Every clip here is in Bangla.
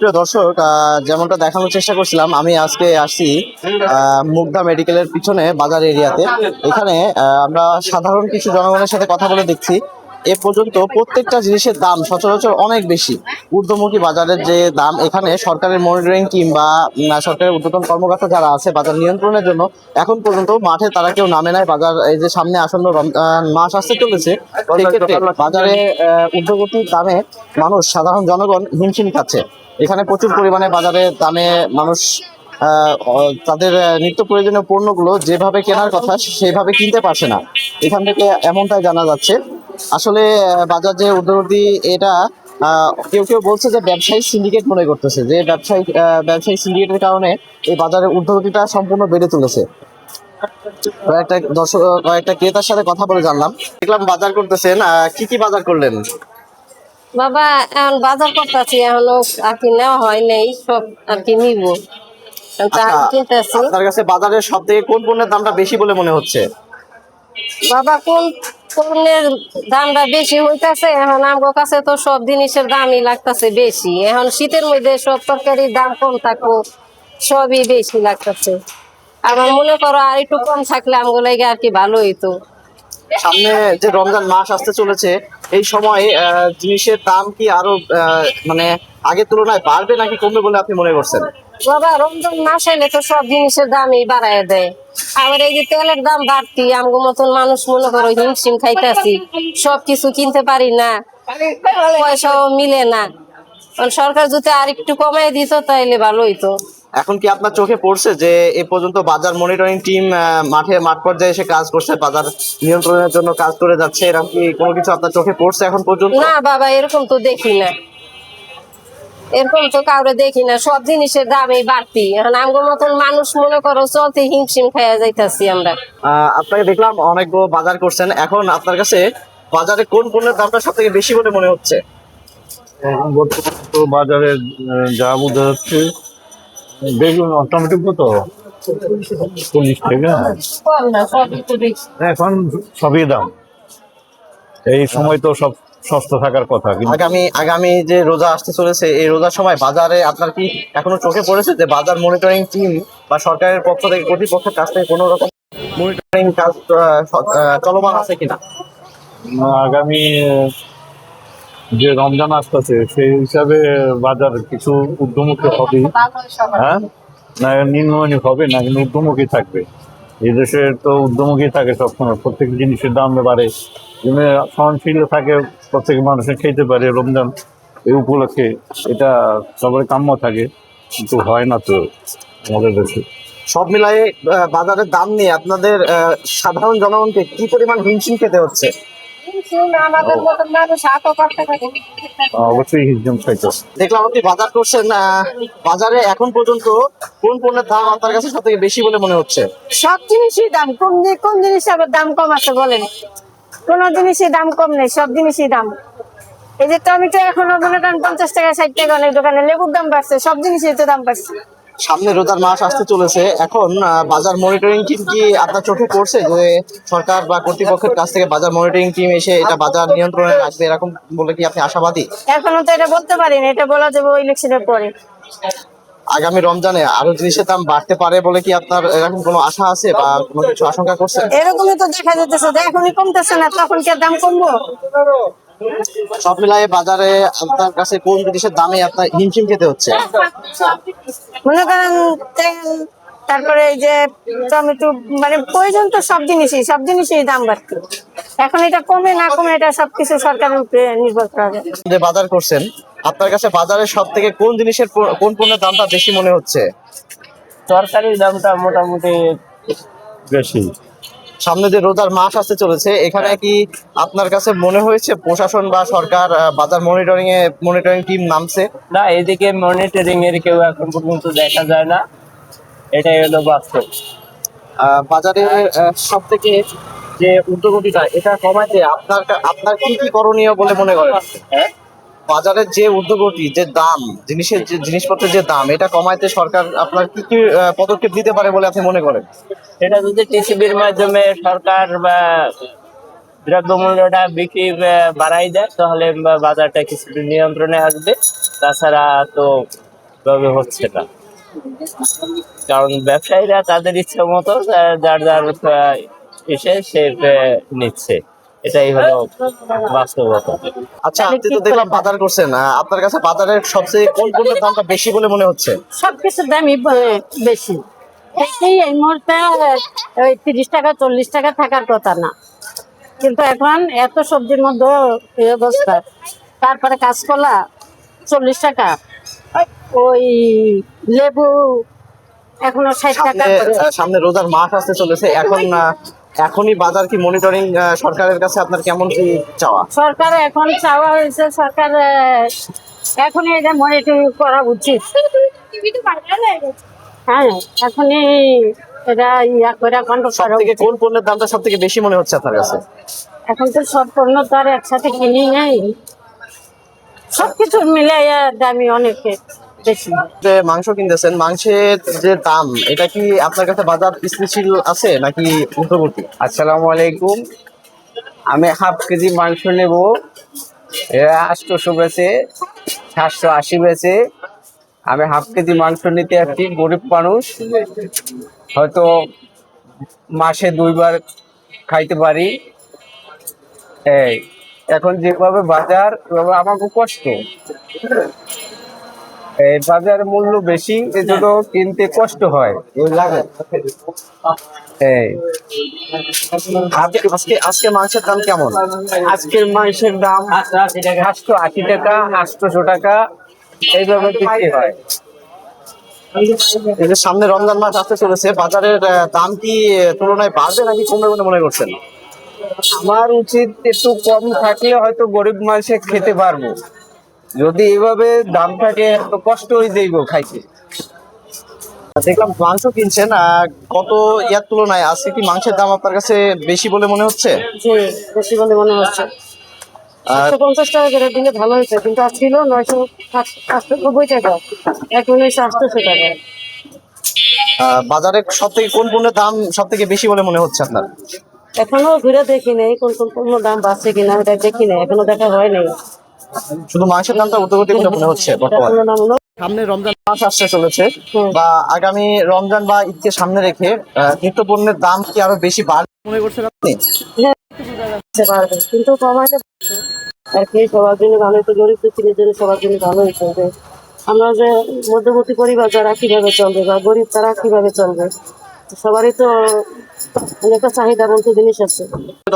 প্রিয় দর্শক, যেমনটা দেখানোর চেষ্টা করছিলাম, আমি আজকে আসছি মুগদা মেডিকেলের পিছনে বাজার এরিয়াতে। এখানে আমরা সাধারণ কিছু জনগণের সাথে কথা বলে দেখছি এ পর্যন্ত প্রত্যেকটা জিনিসের দাম সচরাচর অনেক বেশি। ঊর্ধ্বমুখী বাজারের যে দাম, এখানে সরকারের মনিটরিং টিম বা সরকারের ঊর্ধ্বতন কর্মকর্তা যারা আছে বাজার নিয়ন্ত্রণের জন্য এখন পর্যন্ত মাঠে তারা কেউ নামে নাই। বাজার এই যে সামনে আসন্ন মাস আসতে চলেছে, সেক্ষেত্রে বাজারে ঊর্ধ্বগতির দামে মানুষ, সাধারণ জনগণ হিমশিম খাচ্ছে। এখানে প্রচুর পরিমাণে বাজারে দামে মানুষ তাদের নিত্য প্রয়োজনীয় পণ্যগুলো যেভাবে কেনার কথা সেভাবে কিনতে পারছে না। এখান থেকে এমনটাই জানা যাচ্ছে। আসলে বাজার যে ঊর্ধ্বগতি, এটা কেউ কেউ বলছে যে ব্যবসায়ী সিন্ডিকেট মনে করতেছে, যে ব্যবসায়ী সিন্ডিকেটের কারণে এই বাজারের ঊর্ধ্বগতিটা সম্পূর্ণ বেড়ে চলেছে। কয়েকটা ক্রেতার সাথে কথা বলে জানলাম, দেখলাম বাজার করতেছেন। কি কি বাজার করলেন বাবা? এখন বাজার করতেছি, এখনো আর কি নেওয়া হয় নাই, সব আর কি নিব। কিনতেছি। আপনার কাছে বাজারের সব থেকে কোন পণ্যের দামটা বেশি বলে মনে হচ্ছে? বাবা, কোন পণ্যের দামটা বেশি হইতাছে? এখন আমার কাছে তো সব জিনিসের দামই লাগতেছে বেশি। এখন শীতের মধ্যে সব তরকারির দাম কম থাকবো, সবই বেশি লাগতেছে। আমার মনে করো আর একটু কম থাকলে আমগুলো আর কি ভালো হইতো। সামনে যে রমজান মাস আসতে চলেছে, এই সময় জিনিসের দাম কি আরো মানে আগের তুলনায় বাড়বে নাকি কমবে বলে আপনি মনে করছেন? বাবা, রমজান মাস এলে তো সব জিনিসের দামই বাড়ায় দেয়। আবার এই যে তেলের দাম বাড়তি, আমগো মতন মানুষ মনে করো হিমশিম খাইতেছি, সবকিছু কিনতে পারি না, পয়সাও মিলে না। সরকার যদি আর একটু কমাই দিত তাইলে ভালো হইতো। এখন কি আপনার চোখে পড়ছে যে এ পর্যন্ত বাজার মনিটরিং টিম মাঠ পর্যায়ে এসে কাজ করছে, বাজার নিয়ন্ত্রণের জন্য কাজ করে যাচ্ছে, এরকম কি কোনো কিছু আপনার চোখে পড়ছে এখন পর্যন্ত? না বাবা, এরকম তো দেখি না, এরকম তো কাউরে দেখি না। সব জিনিসের দামই বাড়তি। এখন আমগো মতন মানুষ মনে করো চলতে হিমশিম খাইয়া যাইতাছি আমরা। আপনাকে দেখলাম অনেকগুলো বাজার করছেন, এখন আপনার কাছে বাজারে কোন পণ্যের দামটা সব থেকে বেশি বলে মনে হচ্ছে? এখন বর্তমান তো বাজারে যা বোঝা যাচ্ছে, বেগুন টমেটো কত 40 টাকা। কম না, সবই তো বেশি। এখন সবই দাম, এই সময় তো সব সস্তা থাকার কথা, কিন্তু আগামী যে রোজা আসতে চলেছে, এই রোজার সময় বাজারে আপনার কি এখনো চোখে পড়েছে যে বাজার মনিটরিং টিম বা সরকারের পক্ষ থেকে, কর্তৃপক্ষের কাছ থেকে কোনো রকম মনিটরিং কাজ চলমান আছে কিনা? আগামী যে রমজান আসতেছে সেই হিসাবে বাজার কিছু ঊর্ধ্বমুখী হবে, হ্যাঁ, না নিম্নমানী হবে না, কিন্তু ঊর্ধ্বমুখী থাকবে। এই দেশের তো ঊর্ধ্বমুখী থাকে সবসময়, প্রত্যেক জিনিসের দাম বাড়ে, সহনশীল থাকে, প্রত্যেক মানুষের খেতে পারে রমজান এই উপলক্ষে, এটা সবার কাম্য থাকে, কিন্তু হয় না তো আমাদের দেশে। সব মিলাই বাজারের দাম নিয়ে আপনাদের সাধারণ জনগণকে কি পরিমাণ হিমশিম খেতে হচ্ছে? আমাদের মতন মানুষ হাতও করতে পারে। অবশ্যই হিজম খাইতে। দেখলাম আপনি বাজার করছেন, বাজারে এখন পর্যন্ত কোন পণ্যের দাম আপনার কাছে সব থেকে বেশি বলে মনে হচ্ছে? সব জিনিসই দাম কম, কোন জিনিস আবার দাম কম আছে বলেন? কোন জিনিসের দাম কম নেই, সব জিনিসই দাম। এই যে টমেটো এখনো মনে করেন 50 টাকা 60 টাকা, অনেক দোকানে লেবুর দাম বাড়ছে, সব জিনিসের তো দাম বাড়ছে। সামনে রোজার মাস আসতে চলেছে, এখন বাজার মনিটরিং টিম কি আপনার চোখে পড়ছে যে সরকার বা কর্তৃপক্ষের কাছ থেকে বাজার মনিটরিং টিম এসে এটা বাজার নিয়ন্ত্রণে রাখবে, এরকম বলে কি আপনি আশাবাদী? এখনো তো এটা বলতে পারি না, এটা বলা যাবে ইলেকশনের পরে। আগামী রমজানে আরো জিনিসের দাম বাড়তে পারে বলে কি আপনার এরকম কোনো আশা আছে বা কোনো কিছু আশঙ্কা করছেন? এরকমই তো দেখা যাইতেছে যে এখনই কমতেছে না, তখন কি আর দাম কমবো? সব মিলাই বাজারে আপনার কাছে কোন জিনিসের দামে আপনার হিমশিম খেতে হচ্ছে? মনে করেন তেল, তারপরে এই যে টমেটো, মানে প্রয়োজন তো সব জিনিসই দাম বাড়ছে। এখন এটা কমে না কমে এটা সবকিছু সরকারের উপরে নির্ভর করা যায়। যে বাজার করছেন, আপনার কাছে বাজারে সব থেকে কোন জিনিসের কোন পণ্যের দামটা বেশি মনে হচ্ছে? তরকারির দামটা মোটামুটি বেশি। সামনে যে রোজার মাস আসতে চলেছে, এখানে কি আপনার কাছে মনে হয়েছে প্রশাসন বা সরকার বাজার মনিটরিং টিম নামছে? না, এদিকে মনিটরিং এর কেউ এখন পর্যন্ত দেখা যায় না, এটাই হলো বাস্তব। বাজারে সব থেকে যে ঊর্ধ্বগতিটা, এটা কমাইতে আপনার কি কি করণীয় বলে মনে করেন? বাজারের যে ঊর্ধ্বগতি, যে দাম, জিনিসপত্রের যে দাম, এটা কমাইতে সরকার আপনার কি কি পদক্ষেপ দিতে পারে বলে আপনি মনে করেন? এটা যদি টিসিবির মাধ্যমে সরকার বা দ্রব্যমূল্যটা বিক্রি বাড়াই দেয়, তাহলে বাজারটা কিছুটা নিয়ন্ত্রণে আসবে। তাছাড়া তো তবে হচ্ছে না, কারণ ব্যবসায়ীরা তাদের ইচ্ছা মতো যার যার এসে সে নিচ্ছে, এটাই হলো বাস্তবতা। আচ্ছা, আপনি তো দেখলাম বাজার করছেন, আপনার কাছে বাজারের সবচেয়ে কোন পণ্যের দামটা বেশি বলে মনে হচ্ছে? সবকিছুর দামই বেশি। এই মুহূর্তে ওই 30 টাকা 40 টাকা থাকার কথা না, কিন্তু এখন এত সবজির মধ্যে এই অবস্থা। তারপরে কাঁচকলা 40 টাকা, ওই লেবু এখনো 60 টাকা করে। সামনে রোজার মাস আসতে চলেছে, এখনই বাজার কি মনিটরিং সরকারের কাছে আপনার কেমন কি চাওয়া? সরকার এখন চাওয়া হয়েছে, সরকার এখনই এটা মনিটরিং করা উচিত। হ্যাঁ, এখনই এটা ইয়া করে কন্ট্রোল সব করা থেকে উচিত। কোন পণ্যের দামটা সব থেকে বেশি মনে হচ্ছে আপনার কাছে? এখন তো সব পণ্য তো আর একসাথে কিনি নেই, সবকিছু মিলাইয়া দামি অনেক বেশি। যে মাংস কিনতেছেন, মাংসের যে দাম, এটা কি আপনার কাছে বাজার স্থিতিশীল আছে নাকি ঊর্ধ্বগতি? আসসালামু আলাইকুম, আমি হাফ কেজি মাংস নেব, এরা 800 বেচে, 780 বেচে। আমি হাফ কেজি মাংস নিতে আসছি, গরিব মানুষ, হয়তো মাসে 2 বার খাইতে পারি। এই এখন যেভাবে বাজার, এভাবে আমাকে কষ্ট, এই বাজার মূল্য বেশি, এজন্য কিনতে কষ্ট হয়। এই আজকে মাংসের দাম কেমন? আজকের মাংসের দাম 880 টাকা, 800 টাকা এইভাবে বিক্রি হয়। এই যে সামনে রমজান মাস আসতে চলেছে, বাজারের দাম কি তুলনায় বাড়বে নাকি কমবে বলে মনে করছেন? আমার উচিত একটু কম থাকলে হয়তো গরিব মানুষে খেতে পারবো, যদি এইভাবে দাম থাকে তো কষ্ট হয়ে যাইব খাইতে। দেখলাম মাংস কিনছেন, কত ইয়ার তুলনায় আজকে কি মাংসের দাম আপনার কাছে বেশি বলে মনে হচ্ছে? জি, বেশি বলে মনে হচ্ছে। 750 টাকা করে দিলে ভালো হয়েছে, কিন্তু আজ ছিল 990 টাকা, এখন হয়েছে 800 টাকা। বাজারে সব থেকে কোন পণ্যের দাম সব থেকে বেশি বলে মনে হচ্ছে আপনার? এখনো ঘুরে দেখি নাই কোন কোন পণ্য দাম বাড়ছে কিনা, এটা দেখি নাই, এখনো দেখা হয় নাই। শুধু মাংসের দামটা ঊর্ধ্বগতি বলে মনে হচ্ছে বর্তমানে। তুলনামূলক সামনে রমজান মাস আসতে চলেছে, হুম। বা আগামী রমজান বা ঈদকে সামনে রেখে নিত্য পণ্যের দাম কি আরো বেশি বাড়বে মনে করছেন আপনি? বাড়বে, কিন্তু কমাইতে আর কি সবার জন্য ভালো হয়েছে, গরিব দুঃখীদের জন্য সবার জন্য ভালো হয়েছে। যে আমরা যে মধ্যবর্তী পরিবার যারা কিভাবে চলবে বা গরিব তারা কিভাবে চলবে, সবারই তো একটা চাহিদা বলতে জিনিস আছে।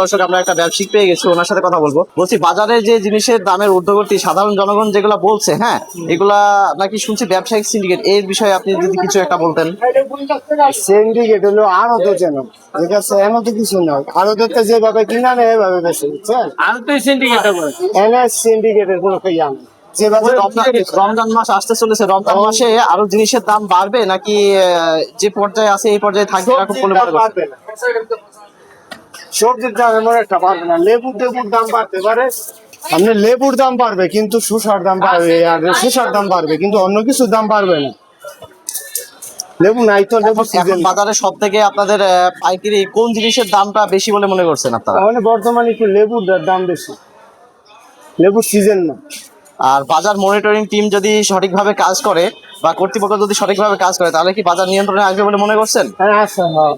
দর্শক, আমরা একটা ব্যবসায়িক পেয়ে গেছি, ওনার সাথে কথা বলবো। বলছি, বাজারে যে জিনিসের দামের ঊর্ধ্বগতি সাধারণ জনগণ যেগুলা বলছে, হ্যাঁ, এগুলা নাকি শুনছি ব্যবসায়িক সিন্ডিকেট, এর বিষয়ে আপনি যদি কিছু একটা বলতেন। সিন্ডিকেট হলো আড়ত যেন, ঠিক আছে, এমন তো কিছু নয়। আড়ততে যেভাবে কিনা নেয় এভাবে বেশি, বুঝছেন? আর তো সিন্ডিকেট এনে সিন্ডিকেটের কোনো ইয়া নেই। যেভাবে রমজান মাস আসতে চলেছে, রমজান মাসে আরো জিনিসের দাম বাড়বে নাকি যে পর্যায়ে আছে এই পর্যায়ে থাকবে এরকম বলে মনে করছেন? বাড়বে না, সবজির দাম এমন একটা বাড়বে না। লেবুর দাম বাড়তে পারে, আপনি লেবুর দাম বাড়বে কিন্তু শসার দাম বাড়বে, আর শসার দাম বাড়বে কিন্তু অন্য কিছুর দাম বাড়বে না। লেবু নাই তো, লেবু এখন সিজন বাজারে সব থেকে আপনাদের পাইকারি কোন জিনিসের দামটা বেশি বলে মনে করছেন আপনারা? মানে বর্তমানে একটু লেবুর দাম বেশি, লেবুর সিজন না। আর বাজার মনিটরিং টিম যদি সঠিকভাবে কাজ করে বা কর্তৃপক্ষ যদি সঠিকভাবে কাজ করে, তাহলে কি বাজার নিয়ন্ত্রণে আসবে বলে মনে করছেন? হ্যাঁ, আচ্ছা, হ্যাঁ।